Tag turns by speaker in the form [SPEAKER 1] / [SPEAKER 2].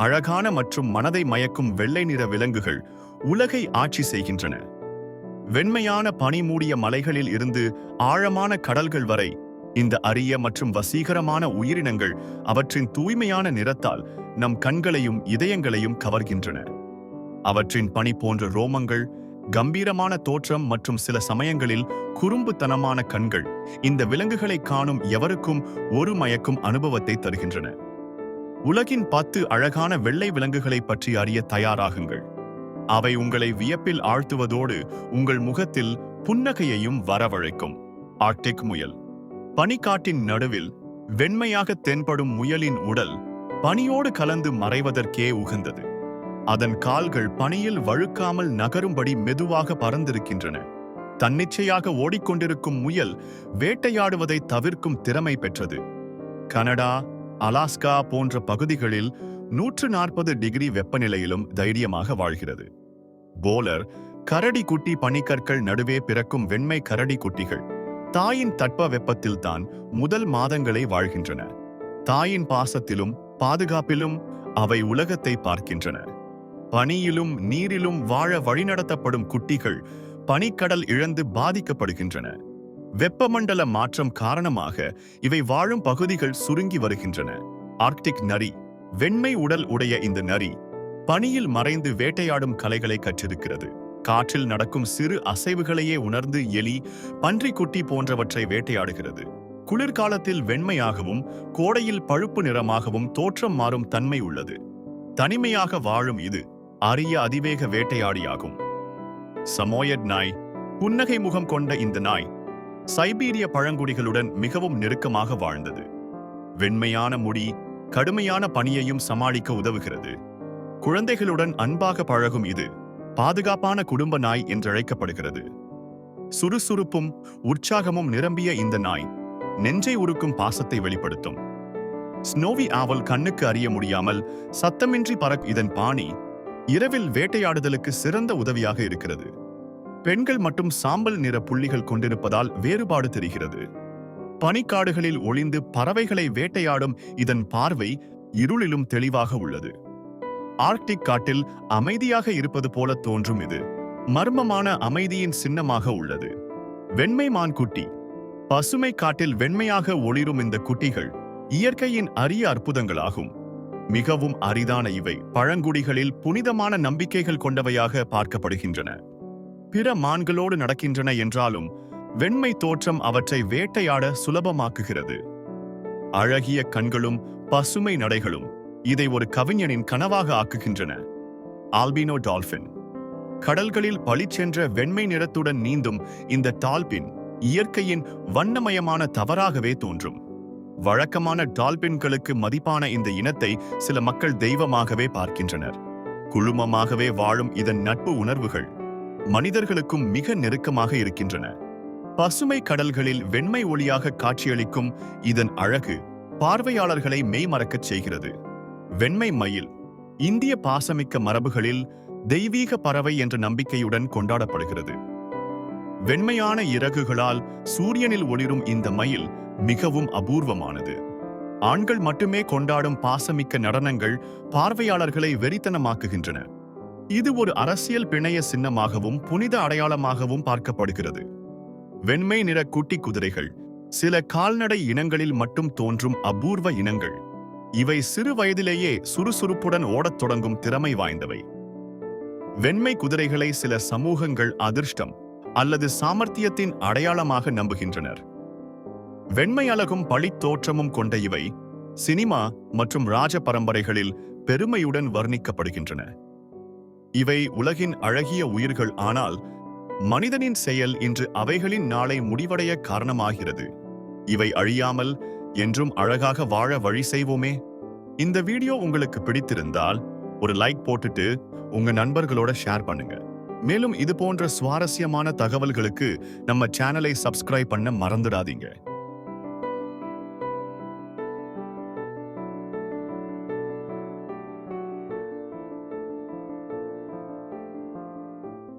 [SPEAKER 1] அழகான மற்றும் மனதை மயக்கும் வெள்ளை நிற விலங்குகள் உலகை ஆட்சி செய்கின்றன. வெண்மையான பனி மூடிய மலைகளில் இருந்து ஆழமான கடல்கள் வரை இந்த அரிய மற்றும் வசீகரமான உயிரினங்கள் அவற்றின் தூய்மையான நிறத்தால் நம் கண்களையும் இதயங்களையும் கவர்கின்றன. அவற்றின் பனி போன்ற ரோமங்கள், கம்பீரமான தோற்றம் மற்றும் சில சமயங்களில் குறும்புத்தனமான கண்கள் இந்த விலங்குகளை காணும் எவருக்கும் ஒரு மயக்கும் அனுபவத்தை தருகின்றன. உலகின் 10 அழகான வெள்ளை விலங்குகளை பற்றி அறிய தயாராகுங்கள். அவை உங்களை வியப்பில் ஆழ்த்துவதோடு உங்கள் முகத்தில் புன்னகையையும் வரவழைக்கும். ஆர்க்டிக் முயல். பனிக்காட்டின் நடுவில் வெண்மையாக தென்படும் முயலின் உடல் பனியோடு கலந்து மறைவதற்கே உகந்தது. அதன் கால்கள் பனியில் வழுக்காமல் நகரும்படி மெதுவாக பறந்திருக்கின்றன. தன்னிச்சையாக ஓடிக்கொண்டிருக்கும் முயல் வேட்டையாடுவதை தவிர்க்கும் திறமை பெற்றது. கனடா, அலாஸ்கா போன்ற பகுதிகளில் 140 டிகிரி வெப்பநிலையிலும் தைரியமாக வாழ்கிறது. போலர். கரடி குட்டி. பனிக்கற்கள் நடுவே பிறக்கும் வெண்மை கரடி குட்டிகள் தாயின் தட்ப வெப்பத்தில்தான் முதல் மாதங்களை வாழ்கின்றன. தாயின் பாசத்திலும் பாதுகாப்பிலும் அவை உலகத்தை பார்க்கின்றன. பனியிலும் நீரிலும் வாழ வழிநடத்தப்படும் குட்டிகள் பனிக்கடல் இழந்து பாதிக்கப்படுகின்றன. வெப்பமண்டல மாற்றம் காரணமாக இவை வாழும் பகுதிகள் சுருங்கி வருகின்றன. ஆர்க்டிக் நரி. வெண்மை உடல் உடைய இந்த நரி பனியில் மறைந்து வேட்டையாடும் கலைகளை கற்றிருக்கிறது. காற்றில் நடக்கும் சிறு அசைவுகளையே உணர்ந்து எலி, பன்றிக்குட்டி போன்றவற்றை வேட்டையாடுகிறது. குளிர்காலத்தில் வெண்மையாகவும் கோடையில் பழுப்பு நிறமாகவும் தோற்றம் மாறும் தன்மை உள்ளது. தனிமையாக வாழும் இது அரிய அதிவேக வேட்டையாடியாகும். சமோயட் நாய். புன்னகை முகம் கொண்ட இந்த நாய் சைபீரிய பழங்குடிகளுடன் மிகவும் நெருக்கமாக வாழ்ந்தது. வெண்மையான முடி கடுமையான பனியையும் சமாளிக்க உதவுகிறது. குழந்தைகளுடன் அன்பாக பழகும் இது பாதுகாப்பான குடும்ப நாய் என்றழைக்கப்படுகிறது. சுறுசுறுப்பும் உற்சாகமும் நிரம்பிய இந்த நாய் நெஞ்சை உருக்கும் பாசத்தை வெளிப்படுத்தும். ஸ்னோவி ஆவல். கண்ணுக்கு அறிய முடியாமல் சத்தமின்றி பறக்கும் இதன் பாணி இரவில் வேட்டையாடுதலுக்கு சிறந்த உதவியாக இருக்கிறது. பெண்கள் மட்டும் சாம்பல் நிற புள்ளிகள் கொண்டிருப்பதால் வேறுபாடு தெரிகிறது. பனிக்காடுகளில் ஒளிந்து பறவைகளை வேட்டையாடும் இதன் பார்வை இருளிலும் தெளிவாக உள்ளது. ஆர்க்டிக் காட்டில் அமைதியாக இருப்பது போல தோன்றும் இது மர்மமான அமைதியின் சின்னமாக உள்ளது. வெண்மை மான்குட்டி. பசுமை காட்டில் வெண்மையாக ஒளிரும் இந்த குட்டிகள் இயற்கையின் அரிய அற்புதங்களாகும். மிகவும் அரிதான இவை பழங்குடிகளில் புனிதமான நம்பிக்கைகள் கொண்டவையாக பார்க்கப்படுகின்றன. பிற மான்களோடு நடக்கின்றன என்றாலும் வெண்மை தோற்றம் அவற்றை வேட்டையாட சுலபமாக்குகிறது. அழகிய கண்களும் பசுமை நடைகளும் இதை ஒரு கவிஞனின் கனவாக ஆக்குகின்றன. Alpino dolphin. கடல்களில் பளிச்சென்ற வெண்மை நிறத்துடன் நீந்தும் இந்த டால்பின் இயற்கையின் வண்ணமயமான தவறாகவே தோன்றும். வழக்கமான டால்பின்களுக்கு மதிப்பான இந்த இனத்தை சில மக்கள் தெய்வமாகவே பார்க்கின்றனர். குழுமமாகவே வாழும் இதன் நட்பு உணர்வுகள் மனிதர்களுக்கும் மிக நெருக்கமாக இருக்கின்றன. பசுமை கடல்களில் வெண்மை ஒளியாக காட்சியளிக்கும் இதன் அழகு பார்வையாளர்களை மெய்மறக்கச் செய்கிறது. வெண்மை மயில். இந்திய பாசமிக்க மரபுகளில் தெய்வீக பறவை என்ற நம்பிக்கையுடன் கொண்டாடப்படுகிறது. வெண்மையான இறகுகளால் சூரியனில் ஒளிரும் இந்த மயில் மிகவும் அபூர்வமானது. ஆண்கள் மட்டுமே கொண்டாடும் பாசமிக்க நடனங்கள் பார்வையாளர்களை வெறித்தனமாக்குகின்றன. இது ஒரு அரசியல் பிணைய சின்னமாகவும் புனித அடையாளமாகவும் பார்க்கப்படுகிறது. வெண்மை நிற குட்டி குதிரைகள். சில கால்நடை இனங்களில் மட்டும் தோன்றும் அபூர்வ இனங்கள். இவை சிறு வயதிலேயே சுறுசுறுப்புடன் ஓடத் தொடங்கும் திறமை வாய்ந்தவை. வெண்மை குதிரைகளை சில சமூகங்கள் அதிர்ஷ்டம் அல்லது சாமர்த்தியத்தின் அடையாளமாக நம்புகின்றனர். வெண்மை அழகும் பழித்தோற்றமும் கொண்ட இவை சினிமா மற்றும் ராஜ பரம்பரைகளில் பெருமையுடன் வர்ணிக்கப்படுகின்றன. இவை உலகின் அழகிய உயிர்கள், ஆனால் மனிதனின் செயல் இன்று அவைகளின் நாளை முடிவடைய காரணமாகிறது. இவை அழியாமல் என்றும் அழகாக வாழ வழி செய்வோமே. இந்த வீடியோ உங்களுக்கு பிடித்திருந்தால் ஒரு லைக் போட்டுட்டு உங்க நண்பர்களோட ஷேர் பண்ணுங்க. மேலும் இது போன்ற சுவாரஸ்யமான தகவல்களுக்கு நம்ம சேனலை சப்ஸ்கிரைப் பண்ண மறந்துடாதீங்க.